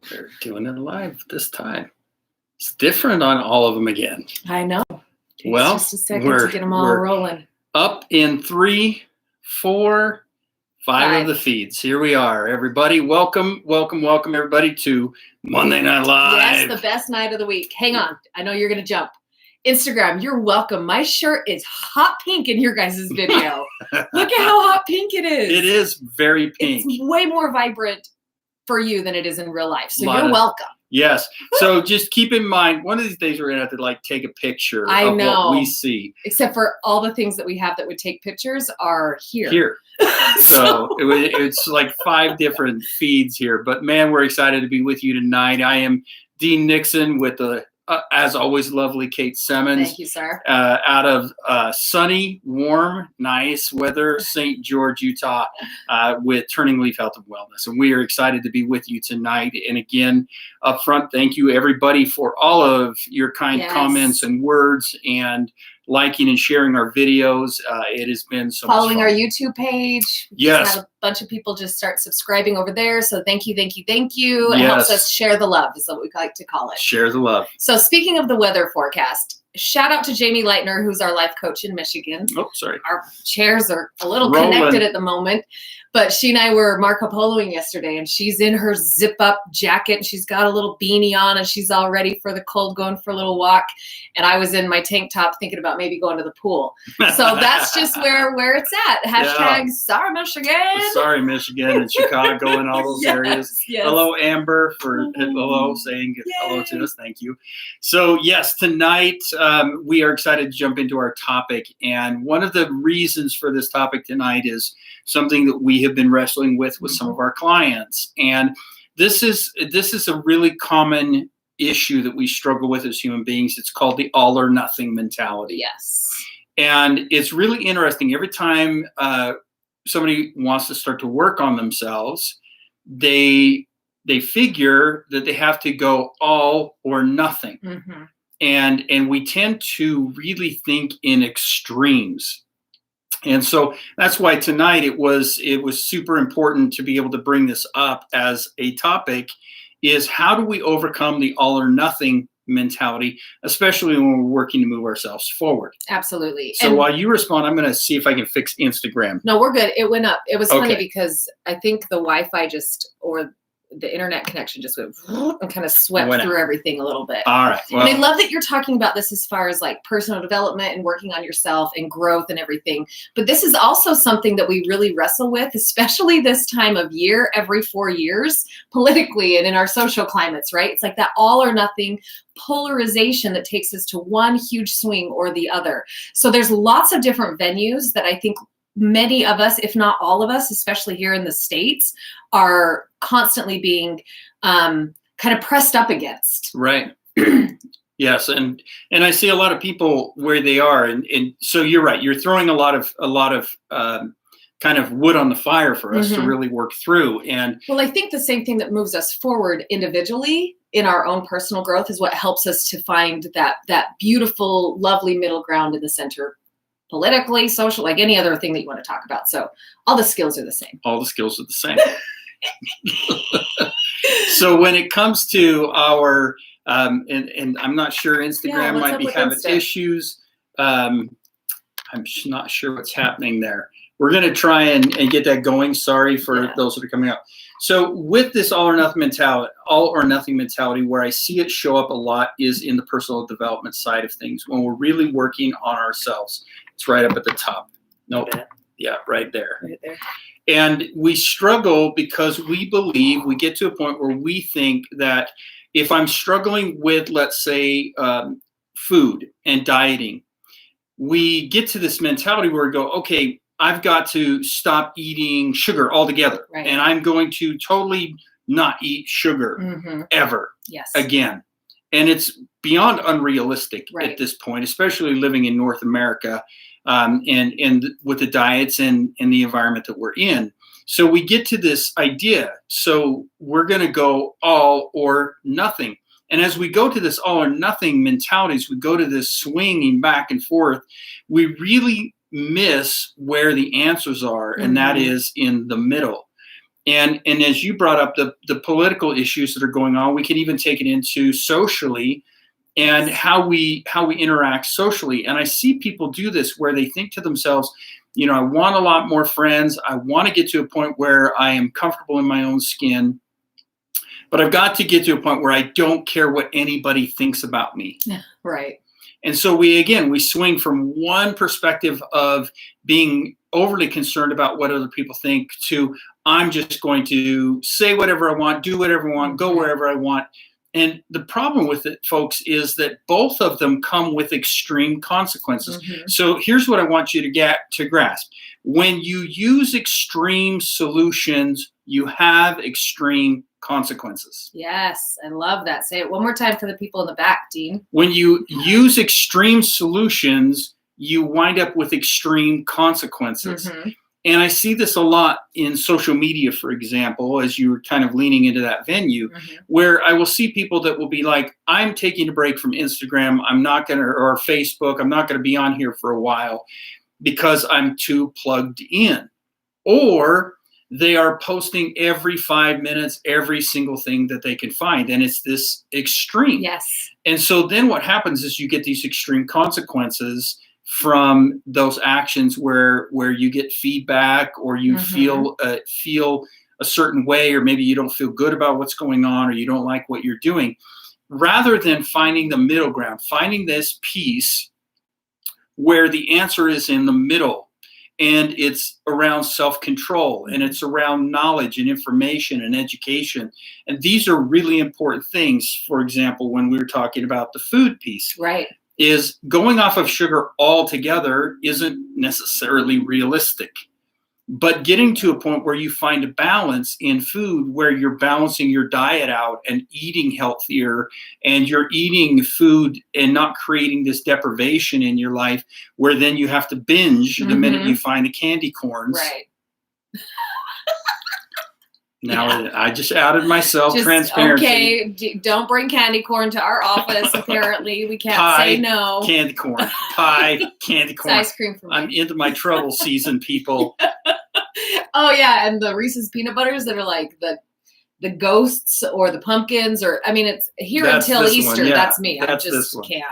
They're doing it live this time. It's different on all of them again. I know. Well, just a second to get them all rolling. Up in 3, 4, 5 of the feeds. Here we are, everybody. Welcome, everybody, to Monday Night Live. Yes, the best night of the week. Hang on. I know you're going to jump. Instagram, you're welcome. My shirt is hot pink in your guys' video. Look at how hot pink it is. It is very pink. It's way more vibrant for you than it is in real life. So you're welcome. Yes. So just keep in mind, one of these days we're going to have to take a picture of what we see. Except for all the things that we have that would take pictures are here. So it's like 5 different feeds here. But man, we're excited to be with you tonight. I am Dean Nixon with the as always, lovely Kate Simmons. Thank you, sir. Out of sunny, warm, nice weather, St. George, Utah, with TurningLeaf Health and Wellness. And we are excited to be with you tonight. And again, up front, thank you, everybody, for all of your kind comments and words and liking and sharing our videos. It has been so following much our fun. YouTube page. Yes. Had a bunch of people just start subscribing over there. So thank you. It helps us share the love, is what we like to call it. Share the love. So speaking of the weather forecast, shout out to Jamie Leitner, who's our life coach in Michigan. Oh, sorry. Our chairs are a little connected at the moment, but she and I were Marco Poloing yesterday, and she's in her zip up jacket, and she's got a little beanie on, and she's all ready for the cold, going for a little walk. And I was in my tank top thinking about maybe going to the pool. So that's just where it's at. Hashtag sorry, Michigan. Sorry, Michigan and Chicago and all those areas. Yes. Hello, Amber, for saying hello to us. Thank you. So yes, tonight we are excited to jump into our topic. And one of the reasons for this topic tonight is something that we have been wrestling with some of our clients. And this is a really common issue that we struggle with as human beings. It's called the all or nothing mentality. Yes. And it's really interesting. Every time somebody wants to start to work on themselves, they figure that they have to go all or nothing. Mm-hmm. And we tend to really think in extremes. And so that's why tonight it was super important to be able to bring this up as a topic, is how do we overcome the all or nothing mentality, especially when we're working to move ourselves forward. Absolutely. So while you respond, I'm going to see if I can fix Instagram. No, we're good. It went up. It was funny because I think the Wi-Fi or the internet connection just went and kind of swept through everything a little bit. All right. Well, and I love that you're talking about this as far as like personal development and working on yourself and growth and everything. But this is also something that we really wrestle with, especially this time of year, every 4 years, politically and in our social climates, right? It's like that all or nothing polarization that takes us to one huge swing or the other. So there's lots of different venues that I think many of us, if not all of us, especially here in the States, are constantly being kind of pressed up against. Right. Yes. And I see a lot of people where they are. And so you're right. You're throwing a lot of kind of wood on the fire for us to really work through. And well, I think the same thing that moves us forward individually in our own personal growth is what helps us to find that beautiful, lovely middle ground in the center, politically, social, like any other thing that you want to talk about. So all the skills are the same. All the skills are the same. So when it comes to our, and I'm not sure, Instagram might be having issues. I'm just not sure what's happening there. We're going to try and get that going. Sorry for those that are coming up. So with this all or nothing mentality, where I see it show up a lot is in the personal development side of things. When we're really working on ourselves, it's right up at the top. Nope. Yeah, right there. Right there. And we struggle because we believe, we get to a point where we think that if I'm struggling with, let's say, food and dieting, we get to this mentality where we go, okay, I've got to stop eating sugar altogether. Right. And I'm going to totally not eat sugar ever again. And it's beyond unrealistic at this point, especially living in North America and with the diets and the environment that we're in. So we get to this idea. So we're going to go all or nothing. And as we go to this all or nothing mentalities, we go to this swinging back and forth, we really miss where the answers are, and that is in the middle. And as you brought up the political issues that are going on, we can even take it into socially and how we interact socially. And I see people do this where they think to themselves, I want a lot more friends. I want to get to a point where I am comfortable in my own skin, but I've got to get to a point where I don't care what anybody thinks about me. Yeah, right. And so we swing from one perspective of being overly concerned about what other people think to I'm just going to say whatever I want, do whatever I want, go wherever I want. And the problem with it, folks, is that both of them come with extreme consequences. So here's what I want you to grasp. When you use extreme solutions, you have extreme consequences. Yes, I love that. Say it one more time for the people in the back, Dean. When you use extreme solutions, you wind up with extreme consequences. And I see this a lot in social media, for example, as you were kind of leaning into that venue, where I will see people that will be like, I'm taking a break from Instagram. I'm not going to, or Facebook, I'm not going to be on here for a while because I'm too plugged in. Or they are posting every 5 minutes, every single thing that they can find. And it's this extreme. Yes. And so then what happens is you get these extreme consequences from those actions where you get feedback or you feel a certain way, or maybe you don't feel good about what's going on, or you don't like what you're doing, rather than finding the middle ground, finding this piece where the answer is in the middle, and it's around self-control, and it's around knowledge and information and education. And these are really important things. For example, when we were talking about the food piece, right, is going off of sugar altogether isn't necessarily realistic. But getting to a point where you find a balance in food, where you're balancing your diet out and eating healthier, and you're eating food and not creating this deprivation in your life where then you have to binge the minute you find the candy corns. Right. Now I just outed myself. Transparency. Okay, don't bring candy corn to our office. Apparently, we can't say no. Candy corn, pie, candy corn. It's ice cream for me. I'm into my trouble season, people. Oh yeah, and the Reese's peanut butters that are like the ghosts or the pumpkins, or I mean, it's here until Easter. Yeah, that's me. I just can't.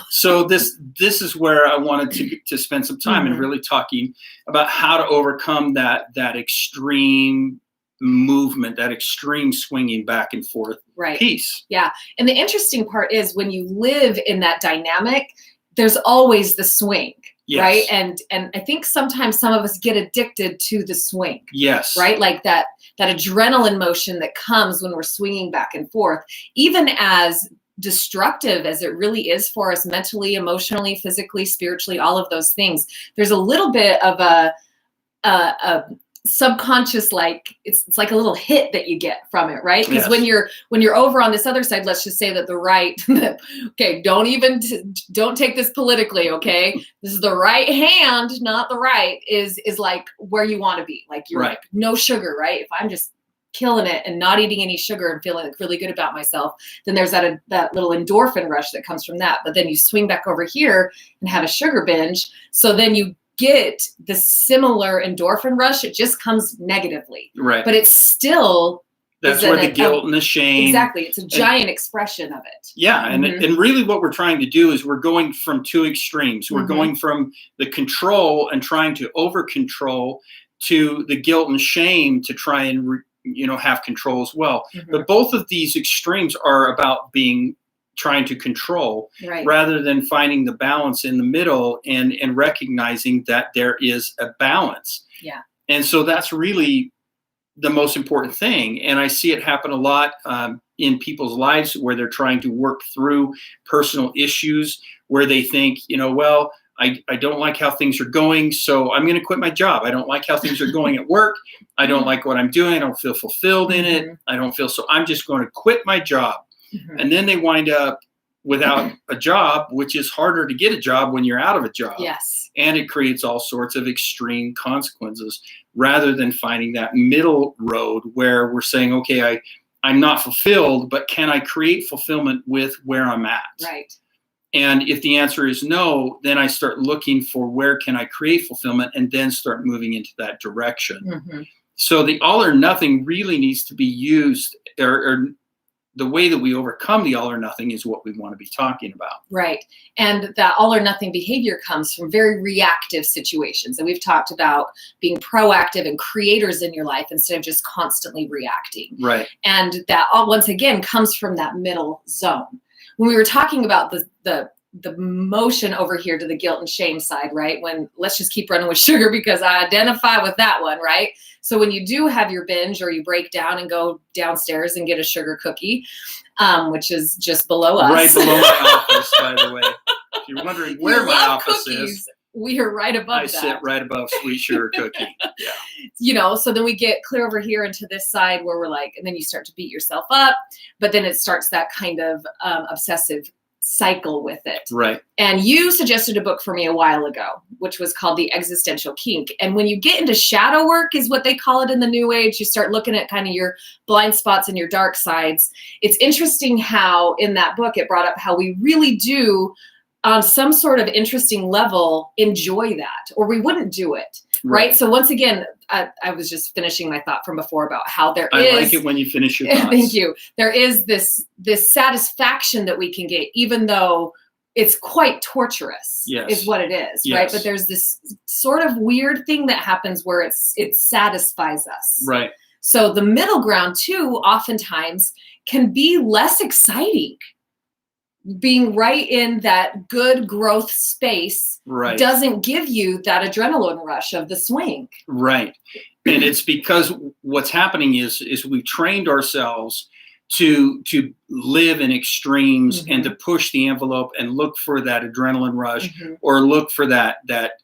So this is where I wanted to spend some time and really talking about how to overcome that extreme movement, that extreme swinging back and forth piece. Yeah. And the interesting part is when you live in that dynamic, there's always the swing. Yes. Right. And I think sometimes some of us get addicted to the swing. Yes. Right. Like that adrenaline motion that comes when we're swinging back and forth, even as destructive as it really is for us mentally, emotionally, physically, spiritually, all of those things. There's a little bit of a subconscious, like it's like a little hit that you get from it, right? Because when you're over on this other side, let's just say that the right, okay, don't take this politically, okay? This is the right hand, not the right, is like where you want to be. Like you're like no sugar, right? If I'm just killing it and not eating any sugar and feeling really good about myself, then there's that little endorphin rush that comes from that. But then you swing back over here and have a sugar binge, so then you get the similar endorphin rush. It just comes negatively, right? But it's still that's where the guilt and the shame. Exactly, it's a giant expression of it. Yeah, and really, what we're trying to do is we're going from two extremes. We're going from the control and trying to over control to the guilt and shame to try and have control as well. But both of these extremes are about trying to control rather than finding the balance in the middle and recognizing that there is a balance. Yeah. And so that's really the most important thing. And I see it happen a lot in people's lives where they're trying to work through personal issues where they think, well, I don't like how things are going, so I'm going to quit my job. I don't like how things are going at work. I don't like what I'm doing. I don't feel fulfilled in it. I don't feel so I'm just going to quit my job. And then they wind up without a job, which is harder to get a job when you're out of a job. Yes. And it creates all sorts of extreme consequences rather than finding that middle road where we're saying, okay, I'm not fulfilled, but can I create fulfillment with where I'm at? Right. And if the answer is no, then I start looking for where can I create fulfillment and then start moving into that direction. So the all or nothing really needs to be used, or the way that we overcome the all or nothing is what we want to be talking about. Right. And that all or nothing behavior comes from very reactive situations. And we've talked about being proactive and creators in your life instead of just constantly reacting. Right. And that all, once again, comes from that middle zone. When we were talking about the motion over here to the guilt and shame side, right? When let's just keep running with sugar because I identify with that one, right? So when you do have your binge or you break down and go downstairs and get a sugar cookie, which is just below us. Right below my office, by the way. If you're wondering where my office is, we are right above I sit right above sweet sugar cookie. Yeah. You know, so then we get clear over here into this side where we're like, and then you start to beat yourself up, but then it starts that kind of obsessive cycle with it. Right. And you suggested a book for me a while ago, which was called The Existential Kink. And when you get into shadow work is what they call it in the new age, you start looking at kind of your blind spots and your dark sides. It's interesting how in that book it brought up how we really do on some sort of interesting level enjoy that, or we wouldn't do it. Right. So once again, I was just finishing my thought from before about how I like it when you finish your thoughts. Thank you. There is this satisfaction that we can get, even though it's quite torturous, is what it is. Yes. Right. But there's this sort of weird thing that happens where it satisfies us. Right. So the middle ground too, oftentimes can be less exciting. Being right in that good growth space doesn't give you that adrenaline rush of the swing. Right. And it's because what's happening is we've trained ourselves to live in extremes and to push the envelope and look for that adrenaline rush or look for that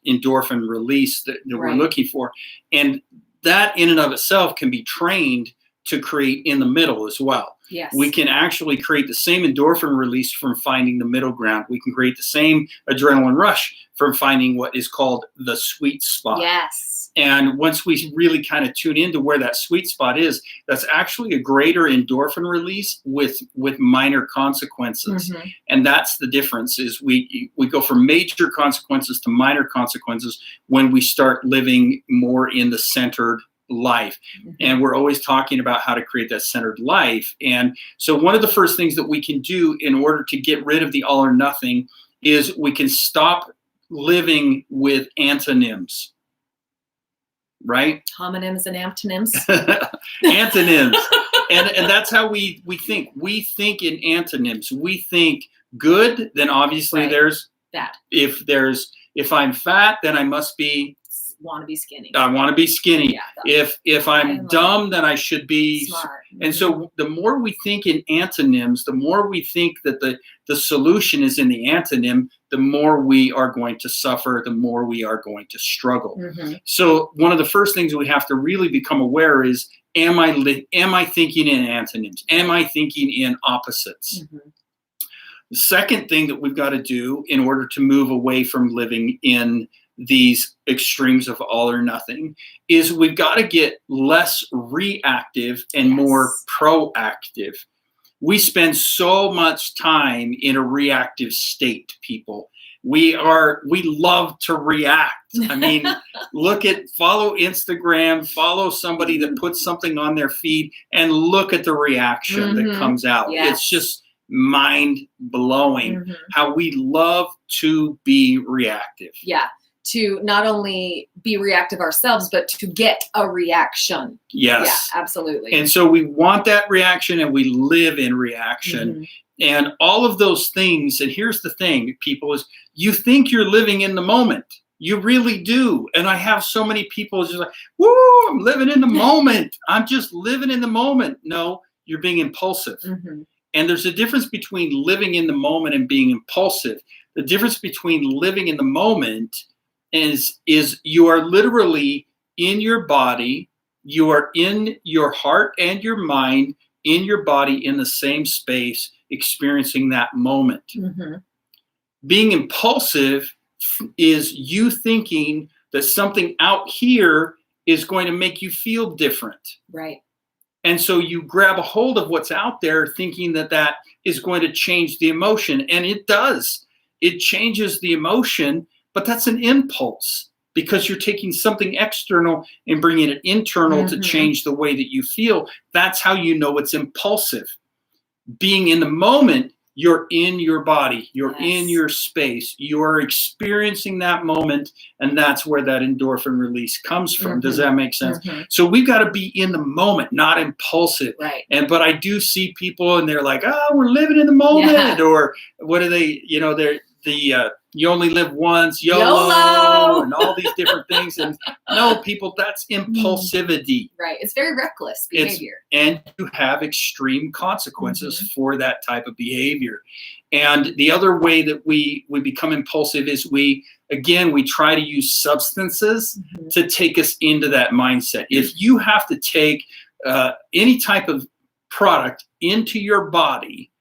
endorphin release that we're looking for. And that in and of itself can be trained to create in the middle as well. Yes. We can actually create the same endorphin release from finding the middle ground. We can create the same adrenaline rush from finding what is called the sweet spot. Yes. And once we really kind of tune into where that sweet spot is, that's actually a greater endorphin release with minor consequences. And that's the difference is we go from major consequences to minor consequences when we start living more in the centered life. And we're always talking about how to create that centered life. And so one of the first things that we can do in order to get rid of the all or nothing is we can stop living with antonyms. Right? Homonyms and antonyms. Antonyms. And that's how we think. We think in antonyms. We think good, then obviously there's bad. If I'm fat, then I must be want to be skinny. I want to be skinny. Yeah, if I'm dumb, then I should be smart. And so the more we think in antonyms, the more we think that the solution is in the antonym, the more we are going to suffer, the more we are going to struggle. So one of the first things we have to really become aware is, am I thinking in antonyms? Am I thinking in opposites? The second thing that we've got to do in order to move away from living in these extremes of all or nothing is we've got to get less reactive and more proactive. We spend so much time in a reactive state, people. We love to react. I mean, follow Instagram, follow somebody that puts something on their feed and look at the reaction that comes out. It's just mind-blowing how we love to be reactive. Yeah. To not only be reactive ourselves, but to get a reaction. Yes. Yeah, absolutely. And so we want that reaction and we live in reaction. And all of those things, and here's the thing, people, is you think you're living in the moment. You really do. And I have so many people just like, woo, I'm living in the moment. I'm just living in the moment. No, you're being impulsive. And there's a difference between living in the moment and being impulsive. The difference between living in the moment is you are literally in your body, you are in your heart and your mind, in your body, in the same space, experiencing that moment. Being impulsive is you thinking that something out here is going to make you feel different. Right. And so you grab a hold of what's out there thinking that is going to change the emotion. And it does. It changes the emotion. But that's an impulse. because you're taking something external and bringing it internal to change the way that you feel. That's how you know it's impulsive. Being in the moment, you're in your body, you're in your space, you're experiencing that moment, and that's where that endorphin release comes from. Does that make sense? So we've got to be in the moment, not impulsive. Right. But I do see people and they're like, oh, we're living in the moment, or what are they, they're you only live once, YOLO, and all these different things. And no, people, that's impulsivity. Right. It's very reckless behavior. And you have extreme consequences for that type of behavior. And the other way that we become impulsive is we try to use substances to take us into that mindset. If you have to take any type of product into your body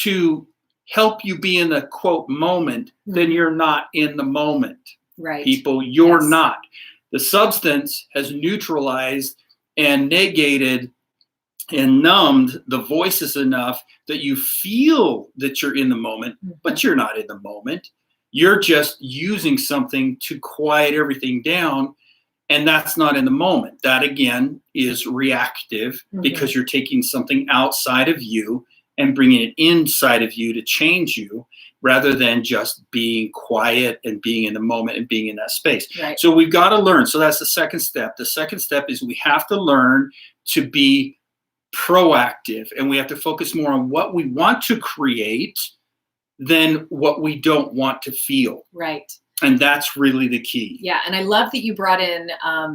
to help you be in the quote moment, then you're not in the moment. Right. People, you're not. The substance has neutralized and negated and numbed the voices enough that you feel that you're in the moment, but you're not in the moment. You're just using something to quiet everything down, and that's not in the moment. That, again, is reactive because you're taking something outside of you and bringing it inside of you to change you, rather than just being quiet and being in the moment and being in that space. Right. So we've got to learn. So that's the second step. The second step is we have to learn to be proactive, and we have to focus more on what we want to create than what we don't want to feel. Right. And that's really the key. Yeah, and I love that you brought in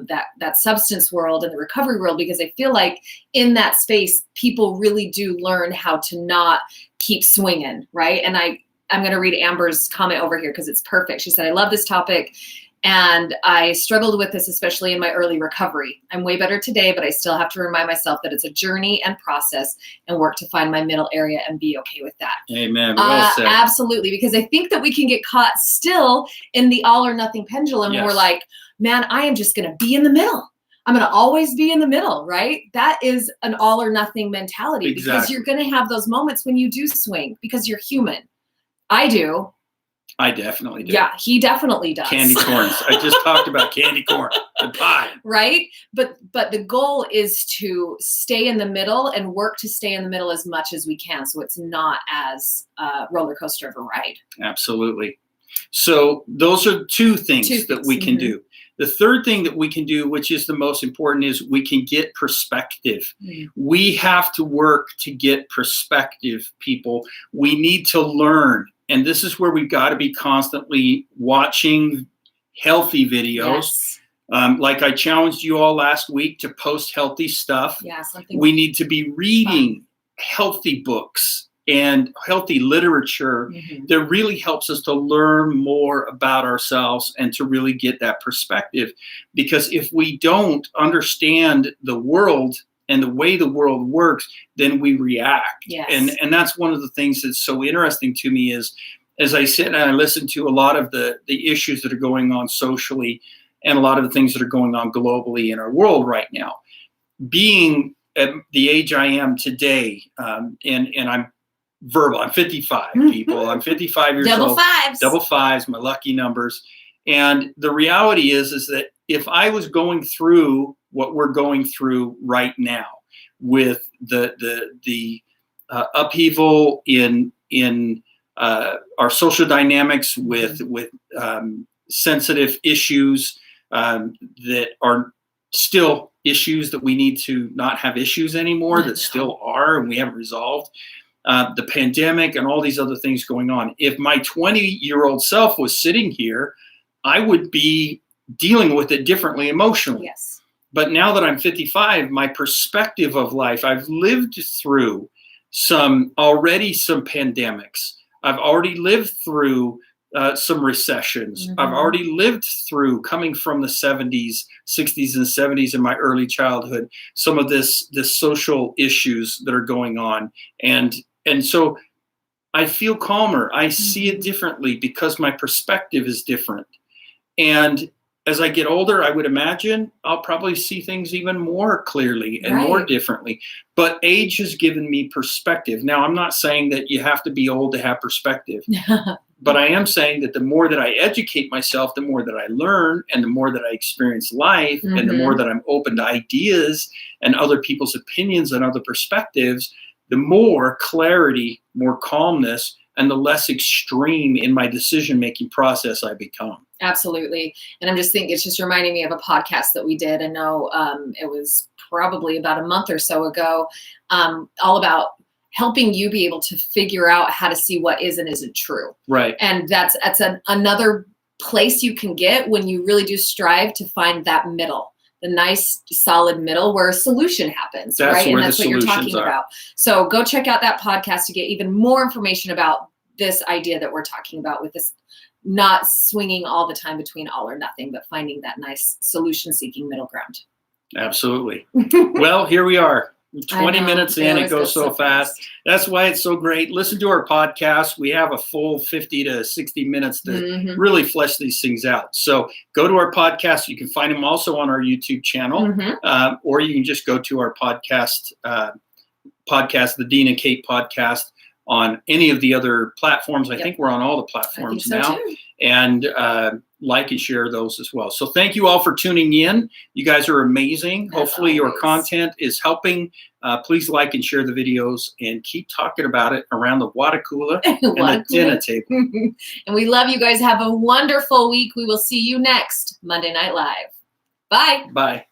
that substance world and the recovery world, because I feel like in that space, people really do learn how to not keep swinging, right? And I'm going to read Amber's comment over here because it's perfect. She said, I love this topic, and I struggled with this, especially in my early recovery. I'm way better today, but I still have to remind myself that it's a journey and process, and work to find my middle area and be okay with that. Amen. Well said. Absolutely, because I think that we can get caught still in the all or nothing pendulum. We're like, man, I am just going to be in the middle. I'm going to always be in the middle, right? That is an all or nothing mentality, because you're going to have those moments when you do swing, because you're human. I do. I definitely do. Yeah, he definitely does. Candy corns. I just talked about candy corn and pie. Right? But the goal is to stay in the middle and work to stay in the middle as much as we can, so it's not as a roller coaster of a ride. Absolutely. So those are two things that we can do. The third thing that we can do, which is the most important, is we can get perspective. We have to work to get perspective, people. We need to learn. And this is where we've got to be constantly watching healthy videos. Like I challenged you all last week to post healthy stuff. We need to be reading healthy books and healthy literature that really helps us to learn more about ourselves and to really get that perspective. Because if we don't understand the world and the way the world works, then we react. And that's one of the things that's so interesting to me is, as I sit and I listen to a lot of the issues that are going on socially and a lot of the things that are going on globally in our world right now, being at the age I am today, and I'm verbal, I'm 55, people. I'm 55 years old. Double fives, my lucky numbers. And the reality is that if I was going through what we're going through right now with the upheaval in our social dynamics with sensitive issues that are still issues that we need to not have issues anymore, that still are and we haven't resolved, the pandemic and all these other things going on. If my 20-year-old self was sitting here, I would be dealing with it differently emotionally. But now that I'm 55, my perspective of life, I've lived through some pandemics. I've already lived through some recessions. I've already lived through, coming from the 70s, 60s and 70s in my early childhood, some of this social issues that are going on. And so I feel calmer. I see it differently because my perspective is different. And as I get older, I would imagine I'll probably see things even more clearly and more differently. But age has given me perspective. Now, I'm not saying that you have to be old to have perspective, but I am saying that the more that I educate myself, the more that I learn, and the more that I experience life, and the more that I'm open to ideas and other people's opinions and other perspectives, the more clarity, more calmness, and the less extreme in my decision-making process I become. Absolutely. And I'm just thinking, it's just reminding me of a podcast that we did. I know it was probably about a month or so ago, all about helping you be able to figure out how to see what is and isn't true. Right. And that's another place you can get when you really do strive to find that middle, the nice solid middle where a solution happens, right? And that's what you're talking about. So go check out that podcast to get even more information about this idea that we're talking about, with this not swinging all the time between all or nothing, but finding that nice solution seeking middle ground. Absolutely. Well, here we are. 20 minutes in, it goes so fast. That's why it's so great. Listen to our podcast. We have a full 50 to 60 minutes to really flesh these things out. So go to our podcast. You can find them also on our YouTube channel, or you can just go to our podcast, the Dean and Kate podcast, on any of the other platforms. I think we're on all the platforms now. Too. And like and share those as well. So thank you all for tuning in. You guys are amazing. Hopefully your content is helping. Please like and share the videos, and keep talking about it around the water cooler and the dinner table. And we love you guys. Have a wonderful week. We will see you next Monday Night Live. Bye. Bye.